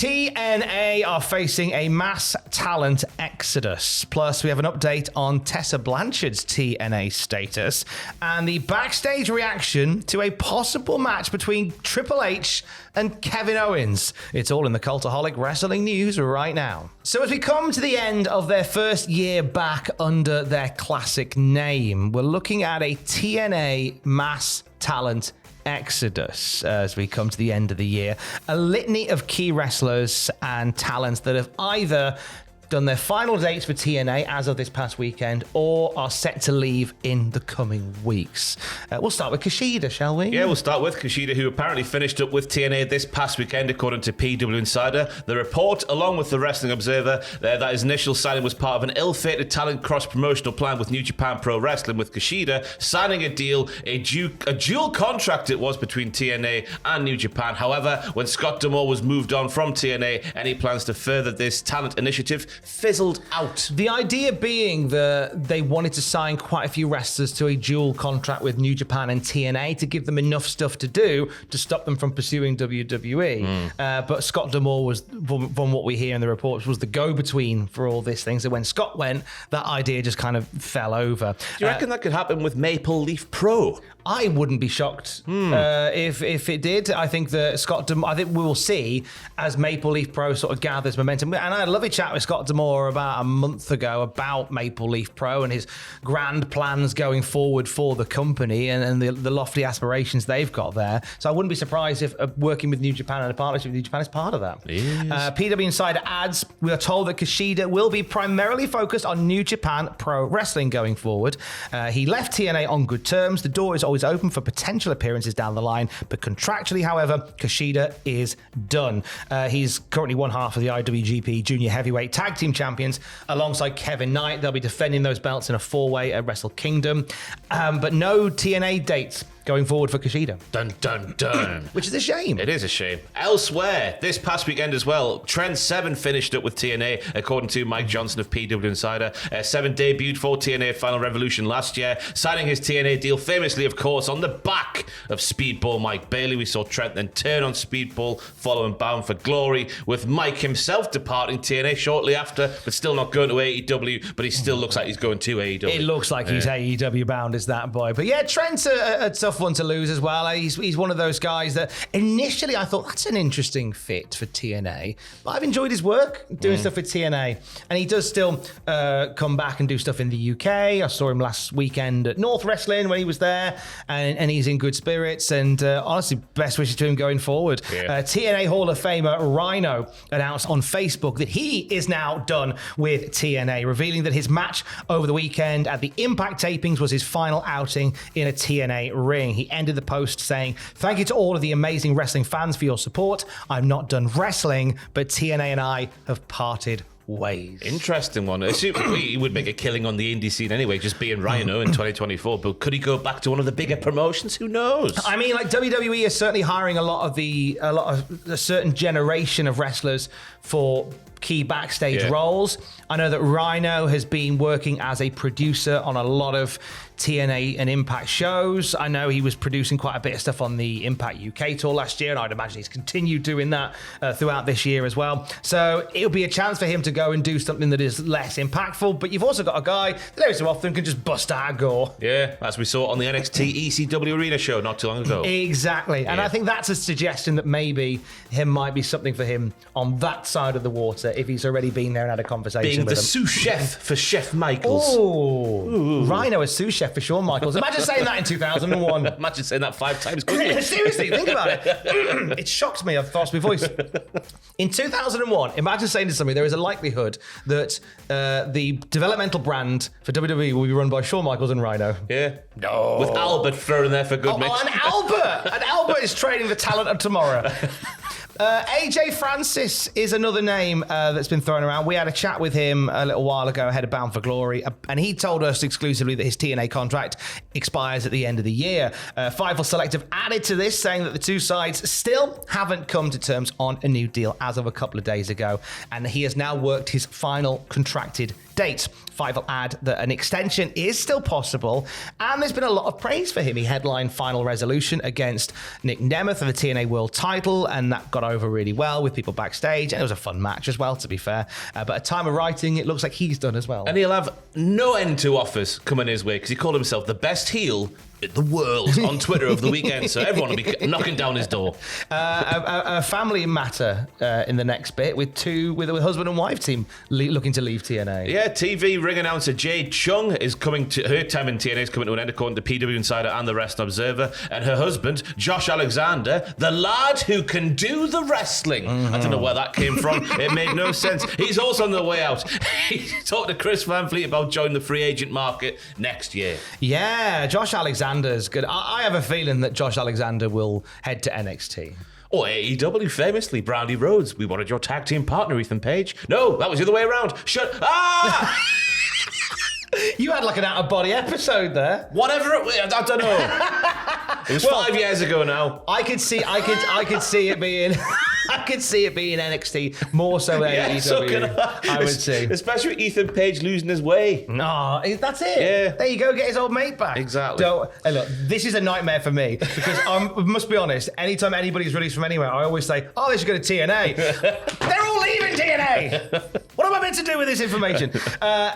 TNA are facing a mass talent exodus. Plus, we have an update on Tessa Blanchard's TNA status and the backstage reaction to a possible match between Triple H and Kevin Owens. It's all in the Cultaholic Wrestling news right now. So as we come to the end of their first year back under their classic name, we're looking at a TNA mass talent exodus as we come to the end of the year. A litany of key wrestlers and talents that have either done their final dates for TNA as of this past weekend or are set to leave in the coming weeks. We'll start with Kushida, shall we? Yeah, we'll start with Kushida, who apparently finished up with TNA this past weekend, according to PW Insider. The report, along with the Wrestling Observer, that his initial signing was part of an ill-fated talent cross-promotional plan with New Japan Pro Wrestling, with Kushida signing a deal, a dual contract it was between TNA and New Japan. However, when Scott D'Amore was moved on from TNA, any plans to further this talent initiative fizzled out. The idea being that they wanted to sign quite a few wrestlers to a dual contract with New Japan and TNA to give them enough stuff to do to stop them from pursuing WWE. But Scott D'Amore was, from what we hear in the reports, was the go-between for all these things. So when Scott went, that idea just kind of fell over. Do you reckon that could happen with Maple Leaf Pro? I wouldn't be shocked if it did. I think that I think we will see as Maple Leaf Pro sort of gathers momentum. And I had a lovely chat with Scott D'Amore about a month ago about Maple Leaf Pro and his grand plans going forward for the company and the lofty aspirations they've got there. So I wouldn't be surprised if working with New Japan and a partnership with New Japan is part of that. PW Insider adds, we are told that Kushida will be primarily focused on New Japan Pro Wrestling going forward. He left TNA on good terms. The door is always open for potential appearances down the line, but contractually, however, Kushida is done. He's currently one half of the IWGP Junior Heavyweight Tag Team Champions alongside Kevin Knight. They'll be defending those belts in a four-way at Wrestle Kingdom, but no TNA dates going forward for Kushida. Dun, dun, dun. Which is a shame. It is a shame. Elsewhere, this past weekend as well, Trent Seven finished up with TNA, according to Mike Johnson of PW Insider. Seven debuted for TNA Final Revolution last year, signing his TNA deal famously, of course, on the back of Speedball Mike Bailey. We saw Trent then turn on Speedball, following Bound for Glory, with Mike himself departing TNA shortly after, but still not going to AEW, but he still looks like he's going to AEW. It looks like he's AEW bound, is that boy. But yeah, Trent's a tough one to lose as well. He's one of those guys that initially I thought that's an interesting fit for TNA, but I've enjoyed his work doing stuff with TNA, and he does still come back and do stuff in the UK. I saw him last weekend at North Wrestling when he was there, and he's in good spirits, and honestly, best wishes to him going forward. TNA Hall of Famer Rhino announced on Facebook that he is now done with TNA, revealing that his match over the weekend at the Impact tapings was his final outing in a TNA ring. He ended the post saying, "Thank you to all of the amazing wrestling fans for your support. I'm not done wrestling, but TNA and I have parted ways." Interesting one. He would make a killing on the indie scene anyway, just being Rhino in 2024. But could he go back to one of the bigger promotions? Who knows? I mean, like WWE is certainly hiring a lot of a certain generation of wrestlers for key backstage roles. I know that Rhino has been working as a producer on a lot of TNA and Impact shows. I know he was producing quite a bit of stuff on the Impact UK tour last year, and I'd imagine he's continued doing that throughout this year as well. So it'll be a chance for him to go and do something that is less impactful, but you've also got a guy that every so often can just bust out a gore. Yeah, as we saw on the NXT ECW Arena show not too long ago. Exactly. And I think that's a suggestion that maybe him might be something for him on that side of the water if he's already been there and had a conversation being with the him. sous chef for Chef Michaels. Oh, Rhino as sous chef for Shawn Michaels. Imagine saying that in 2001. Imagine saying that 5 times quickly. Seriously, think about it. It shocked me. I've lost my voice. In 2001, imagine saying to somebody, there is a likelihood that the developmental brand for WWE will be run by Shawn Michaels and Rhino. Yeah. No. With Albert thrown in there for good mix. And Albert! And Albert is training the talent of tomorrow. AJ Francis is another name that's been thrown around. We had a chat with him a little while ago ahead of Bound for Glory, and he told us exclusively that his TNA contract expires at the end of the year. Fightful Select have added to this, saying that the two sides still haven't come to terms on a new deal as of a couple of days ago, and he has now worked his final contracted date. Five will add that an extension is still possible, and there's been a lot of praise for him. He headlined Final Resolution against Nick Nemeth for the TNA World title, and that got over really well with people backstage, and it was a fun match as well, to be fair. But at time of writing, it looks like he's done as well. And he'll have no end to offers coming his way, because he called himself the best heel in the world on Twitter over the weekend, so everyone will be knocking down his door. A family matter in the next bit with a husband and wife team looking to leave TNA. Yeah, TV ring announcer Jade Chung is coming to her time in TNA is coming to an end, according to PW Insider and the Wrestling Observer. And her husband, Josh Alexander, the lad who can do the wrestling. I don't know where that came from. It made no sense. He's also on the way out. He talked to Chris Van Fleet about joining the free agent market next year. Yeah, Josh Alexander's good. I have a feeling that Josh Alexander will head to NXT. Or AEW, famously, Brownie Rhodes. We wanted your tag team partner, Ethan Page. No, that was the other way around. You had like an out-of-body episode there. Whatever it was, I don't know. It was 5 years ago now. I could see it being I could see it being NXT more so than AEW. So I would say, especially with Ethan Page losing his way. No, that's it. Yeah. There you go, get his old mate back. Exactly. Hey, look, this is a nightmare for me because I must be honest. Anytime anybody's released from anywhere, I always say, "Oh, they should go to TNA." They're all leaving TNA. What am I meant to do with this information?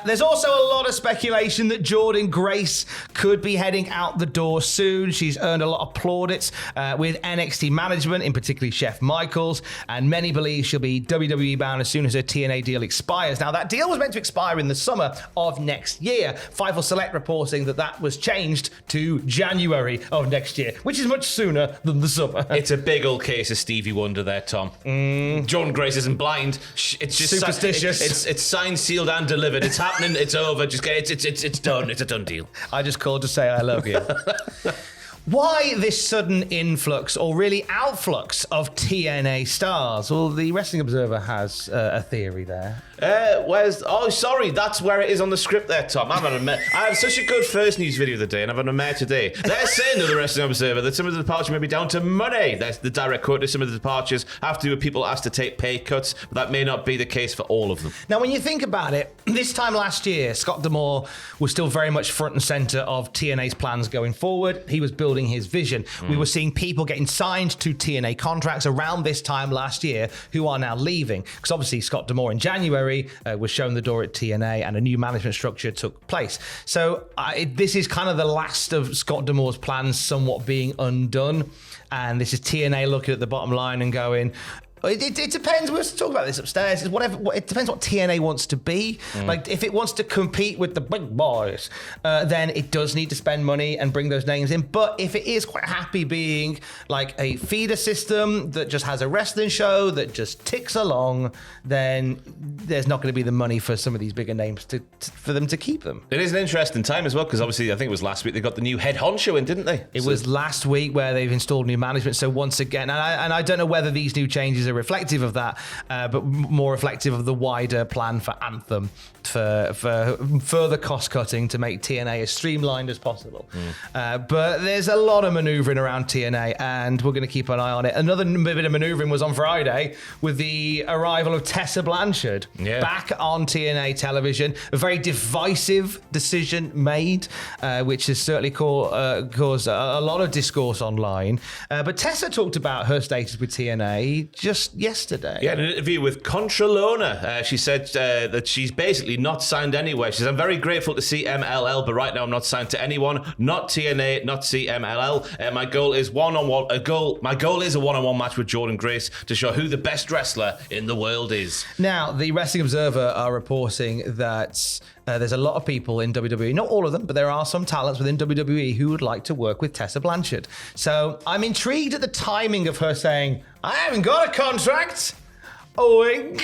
There's also a lot of speculation that Jordynne Grace could be heading out the door soon. She's earned a lot of plaudits with NXT management, in particular Chef Michaels, and many believe she'll be WWE bound as soon as her TNA deal expires. Now, that deal was meant to expire in the summer of next year. Fightful Select reporting that was changed to January of next year, which is much sooner than the summer. It's a big old case of Stevie Wonder there, Tom. Jordynne Grace isn't blind. It's just superstitious. It's signed, sealed, and delivered. It's happening. It's over. Just get it's done. It's a done deal. I just called to say I love you. Why this sudden influx, or really outflux, of TNA stars? Well, the Wrestling Observer has a theory there. Sorry, that's where it is on the script there, Tom. I have such a good first news video of the day, and I've had a mayor today. They're saying to the Wrestling Observer that some of the departures may be down to money. That's the direct quote. Some of the departures have to do with people asked to take pay cuts, but that may not be the case for all of them. Now, when you think about it, this time last year, Scott D'Amore was still very much front and center of TNA's plans going forward. He was building his vision. We were seeing people getting signed to TNA contracts around this time last year who are now leaving. Because obviously Scott D'Amore in January was shown the door at TNA and a new management structure took place. So this is kind of the last of Scott D'Amore's plans somewhat being undone. And this is TNA looking at the bottom line and going, it depends. We'll talk about this upstairs. It depends what TNA wants to be. Like, if it wants to compete with the big boys, then it does need to spend money and bring those names in. But if it is quite happy being like a feeder system that just has a wrestling show that just ticks along, then there's not going to be the money for some of these bigger names for them to keep them. It is an interesting time as well, because obviously I think it was last week they got the new head honcho in, didn't they? It was last week where they've installed new management. So once again, and I don't know whether these new changes are reflective of that, but more reflective of the wider plan for Anthem for further cost cutting to make TNA as streamlined as possible. But there's a lot of manoeuvring around TNA, and we're going to keep an eye on it. Another bit of manoeuvring was on Friday with the arrival of Tessa Blanchard back on TNA television. A very divisive decision made, which has certainly caused a lot of discourse online. But Tessa talked about her status with TNA just yesterday. Yeah, in an interview with Contralona, she said that she's basically not signed anywhere. She says, I'm very grateful to CMLL, but right now I'm not signed to anyone, not TNA, not CMLL. My goal is My goal is a one-on-one match with Jordynne Grace to show who the best wrestler in the world is. Now, the Wrestling Observer are reporting that there's a lot of people in WWE, not all of them, but there are some talents within WWE who would like to work with Tessa Blanchard. So I'm intrigued at the timing of her saying, I haven't got a contract. Oink.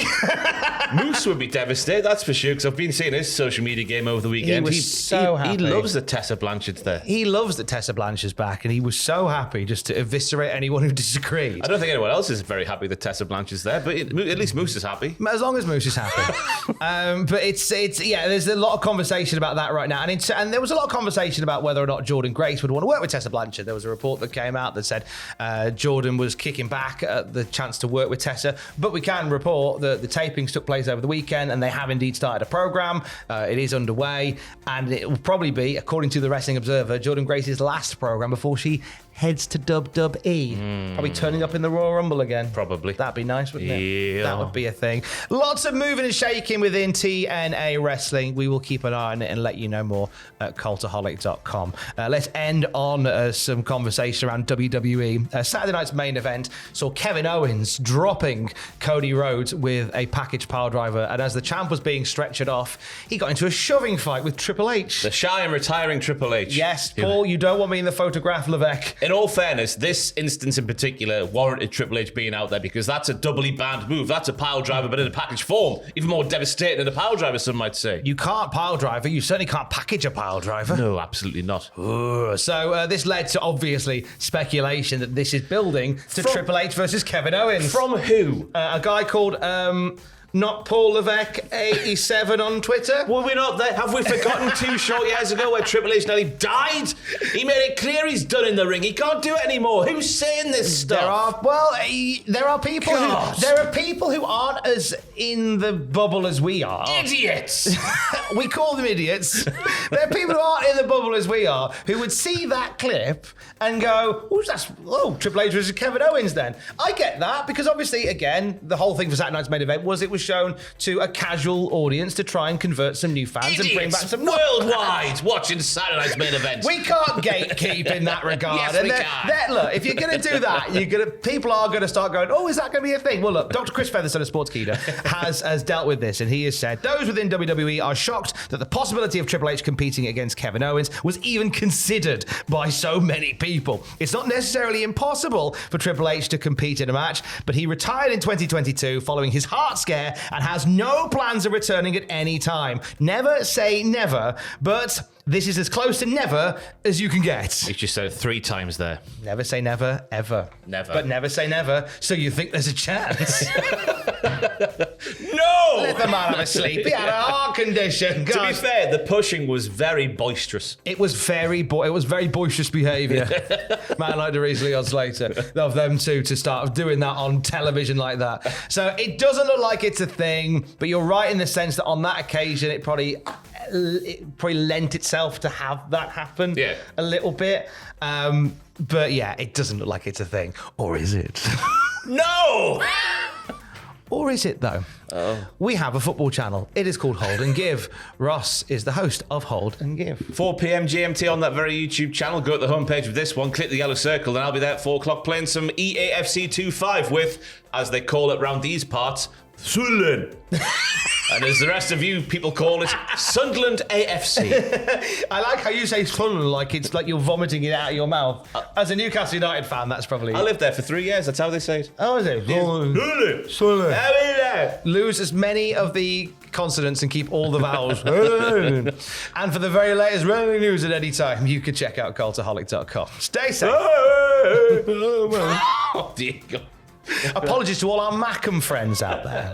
Moose would be devastated, that's for sure, because I've been seeing his social media game over the weekend. He was so happy. He loves that Tessa Blanchard's there. He loves that Tessa Blanchard's back, and he was so happy just to eviscerate anyone who disagreed. I don't think anyone else is very happy that Tessa Blanchard's there, but at least Moose is happy. As long as Moose is happy. But it's there's a lot of conversation about that right now, and there was a lot of conversation about whether or not Jordynne Grace would want to work with Tessa Blanchard. There was a report that came out that said Jordynne was kicking back at the chance to work with Tessa, but we can't can report that the tapings took place over the weekend and they have indeed started a program. It is underway, and it will probably be, according to the Wrestling Observer, Jordynne Grace's last program before she heads to WWE. Probably turning up in the Royal Rumble again. Probably. That'd be nice, wouldn't it? Yeah. That would be a thing. Lots of moving and shaking within TNA Wrestling. We will keep an eye on it and let you know more at cultaholic.com. Let's end on some conversation around WWE. Saturday night's main event saw Kevin Owens dropping Cody Rhodes with a package piledriver, and as the champ was being stretchered off, he got into a shoving fight with Triple H. The shy and retiring Triple H. Yes, Paul, you don't want me in the photograph, Levesque. In all fairness, this instance in particular warranted Triple H being out there because that's a doubly banned move. That's a pile driver, but in a package form. Even more devastating than a pile driver, some might say. You can't pile driver. You certainly can't package a pile driver. No, absolutely not. So this led to, obviously, speculation that this is building to Triple H versus Kevin Owens. From who? A guy called... Not Paul Levesque 87 on Twitter. Were we not there? Have we forgotten 2 short years ago where Triple H nearly died? He made it clear he's done in the ring. He can't do it anymore. Who's saying this stuff? There are people who aren't as in the bubble as we are. Idiots! We call them idiots. There are people who aren't in the bubble as we are who would see that clip and go, Triple H versus Kevin Owens then. I get that because obviously, again, the whole thing for Saturday night's main event was shown to a casual audience to try and convert some new fans and bring back some worldwide watching Saturday night's main event. We can't gatekeep in that regard. Yes, we can. Look, if you're going to do that, people are going to start going, is that going to be a thing? Well, look, Dr. Chris Featherstone of Sportskeeda has dealt with this, and he has said those within WWE are shocked that the possibility of Triple H competing against Kevin Owens was even considered by so many people. It's not necessarily impossible for Triple H to compete in a match, but he retired in 2022 following his heart scare and has no plans of returning at any time. Never say never, but this is as close to never as you can get. He just said it 3 times there. Never say never, ever. Never. But never say never, so you think there's a chance. No! Let the man have a sleep. He had a heart condition. To be fair, the pushing was very boisterous. It was very boisterous behaviour. Man like the Reesley odds later of them two to start doing that on television like that. So it doesn't look like it's a thing, but you're right in the sense that on that occasion it probably lent itself to have that happen a little bit. But yeah, it doesn't look like it's a thing. Or is it? No! Or is it, though? We have a football channel. It is called Hold and Give. Ross is the host of Hold and Give. 4 p.m. GMT on that very YouTube channel. Go to the homepage of this one, click the yellow circle, and I'll be there at 4 o'clock playing some EAFC 25 with, as they call it round these parts, Sunderland. And as the rest of you people call it, Sunderland AFC. I like how you say Sunderland like it's like you're vomiting it out of your mouth. As a Newcastle United fan, that's probably... I lived there for 3 years, that's how they say it. Oh, is it? Sunderland. Lose as many of the consonants and keep all the vowels. And for the very latest wrestling news at any time, you can check out cultaholic.com. Stay safe. Oh, dear God. Apologies to all our Mackham friends out there.